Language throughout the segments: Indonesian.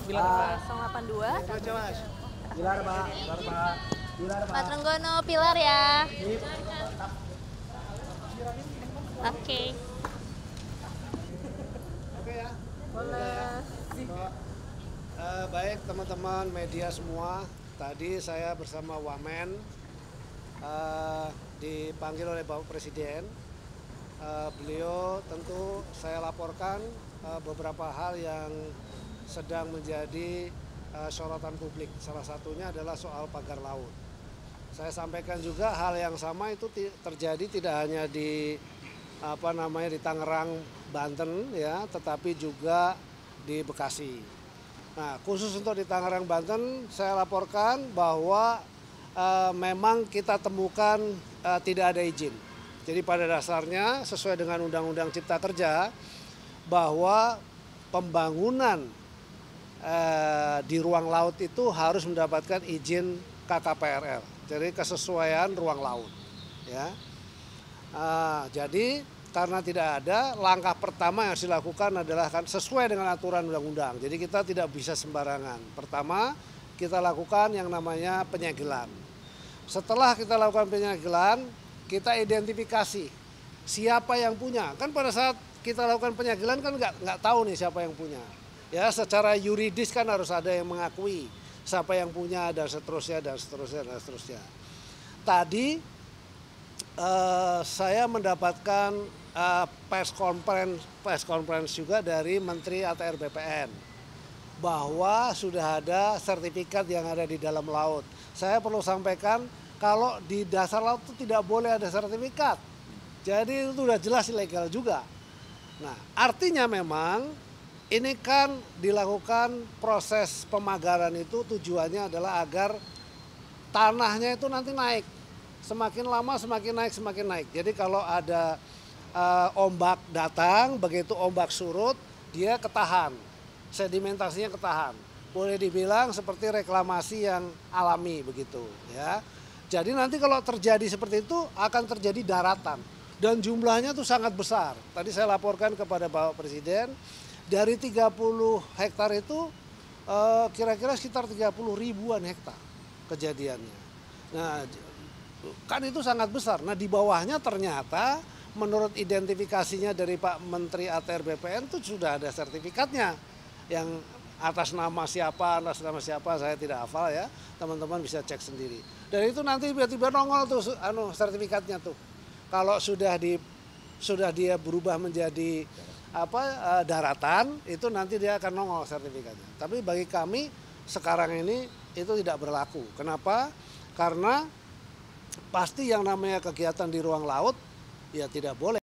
Bilang apa? 082. Pilar, Pak. Pilar, Pak. Pilar, Pak Pak. Trenggono, pilar ya. Sip. Oke. Oke ya. Boleh. Baik teman-teman media semua, tadi saya bersama Wamen dipanggil oleh Bapak Presiden. Beliau tentu saya laporkan beberapa hal yang sedang menjadi sorotan publik. Salah satunya adalah soal pagar laut. Saya sampaikan juga hal yang sama itu terjadi tidak hanya di di Tangerang, Banten ya, tetapi juga di Bekasi. Nah, khusus untuk di Tangerang, Banten, saya laporkan bahwa memang kita temukan tidak ada izin. Jadi pada dasarnya sesuai dengan Undang-Undang Cipta Kerja bahwa pembangunan di ruang laut itu harus mendapatkan izin KKPRL. Jadi kesesuaian ruang laut. Ya. Jadi karena tidak ada, langkah pertama yang harus dilakukan adalah kan sesuai dengan aturan undang-undang. Jadi kita tidak bisa sembarangan. Pertama, kita lakukan yang namanya penyegelan. Setelah kita lakukan penyegelan, kita identifikasi siapa yang punya. Kan pada saat kita lakukan penyegelan kan nggak tahu nih siapa yang punya. Ya, secara yuridis kan harus ada yang mengakui siapa yang punya dan seterusnya dan seterusnya dan seterusnya. Tadi saya mendapatkan press conference juga dari Menteri ATR BPN bahwa sudah ada sertifikat yang ada di dalam laut. Saya perlu sampaikan kalau di dasar laut itu tidak boleh ada sertifikat. Jadi itu sudah jelas ilegal juga. Nah, artinya memang ini kan dilakukan proses pemagaran itu tujuannya adalah agar tanahnya itu nanti naik. Semakin lama semakin naik, semakin naik. Jadi kalau ada ombak datang, begitu ombak surut, dia ketahan. Sedimentasinya ketahan. Boleh dibilang seperti reklamasi yang alami begitu, ya. Jadi nanti kalau terjadi seperti itu akan terjadi daratan dan jumlahnya tuh sangat besar. Tadi saya laporkan kepada Bapak Presiden dari 30 hektar itu kira-kira sekitar 30 ribuan hektar kejadiannya. Nah, kan itu sangat besar. Nah, di bawahnya ternyata menurut identifikasinya dari Pak Menteri ATR BPN itu sudah ada sertifikatnya. Yang atas nama siapa saya tidak hafal ya. Teman-teman bisa cek sendiri. Dan itu nanti tiba-tiba nongol tuh sertifikatnya tuh. Kalau sudah dia berubah menjadi daratan, itu nanti dia akan nongol sertifikatnya. Tapi bagi kami sekarang ini itu tidak berlaku. Kenapa? Karena pasti yang namanya kegiatan di ruang laut ya tidak boleh.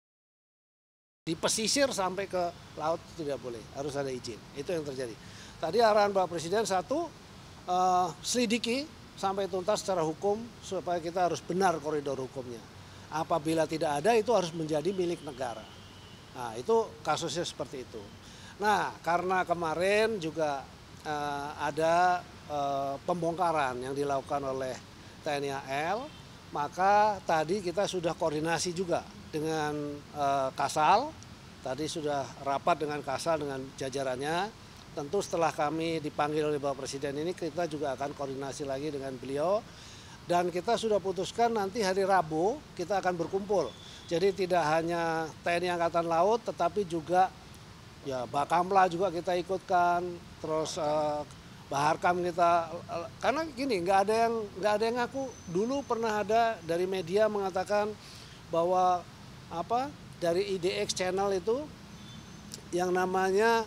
Di pesisir sampai ke laut tidak boleh, harus ada izin. Itu yang terjadi. Tadi arahan Bapak Presiden satu, selidiki sampai tuntas secara hukum supaya kita harus benar koridor hukumnya. Apabila tidak ada itu harus menjadi milik negara. Nah, itu kasusnya seperti itu. Nah, karena kemarin juga ada pembongkaran yang dilakukan oleh TNI AL, maka tadi kita sudah koordinasi juga dengan Kasal. Tadi sudah rapat dengan Kasal dengan jajarannya. Tentu setelah kami dipanggil oleh Bapak Presiden ini kita juga akan koordinasi lagi dengan beliau. Dan kita sudah putuskan nanti hari Rabu kita akan berkumpul. Jadi tidak hanya TNI Angkatan Laut tetapi juga ya Bakamla juga kita ikutkan, terus Baharkam kita, karena gini nggak ada yang ngaku. Dulu pernah ada dari media mengatakan bahwa dari IDX channel itu yang namanya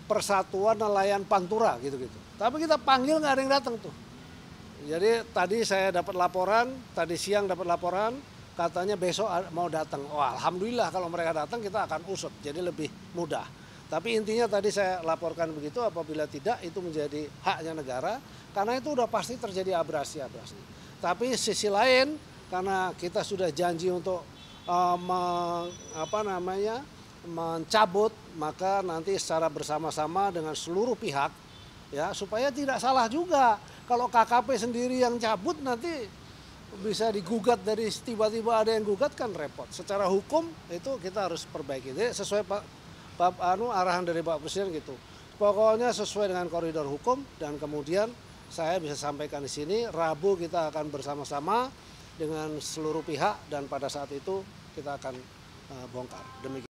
Persatuan Nelayan Pantura gitu-gitu. Tapi kita panggil nggak ada yang datang tuh. Jadi tadi saya dapat laporan, tadi siang dapat laporan, katanya besok mau datang. Oh, alhamdulillah kalau mereka datang kita akan usut, jadi lebih mudah. Tapi intinya tadi saya laporkan begitu, apabila tidak itu menjadi haknya negara, karena itu udah pasti terjadi abrasi-abrasi. Tapi sisi lain, karena kita sudah janji untuk mencabut, maka nanti secara bersama-sama dengan seluruh pihak, ya supaya tidak salah juga. Kalau KKP sendiri yang cabut nanti bisa digugat, dari tiba-tiba ada yang gugat kan repot. Secara hukum itu kita harus perbaiki. Jadi sesuai arahan dari Pak Presiden gitu. Pokoknya sesuai dengan koridor hukum dan kemudian saya bisa sampaikan di sini, Rabu kita akan bersama-sama dengan seluruh pihak dan pada saat itu kita akan bongkar. Demikian.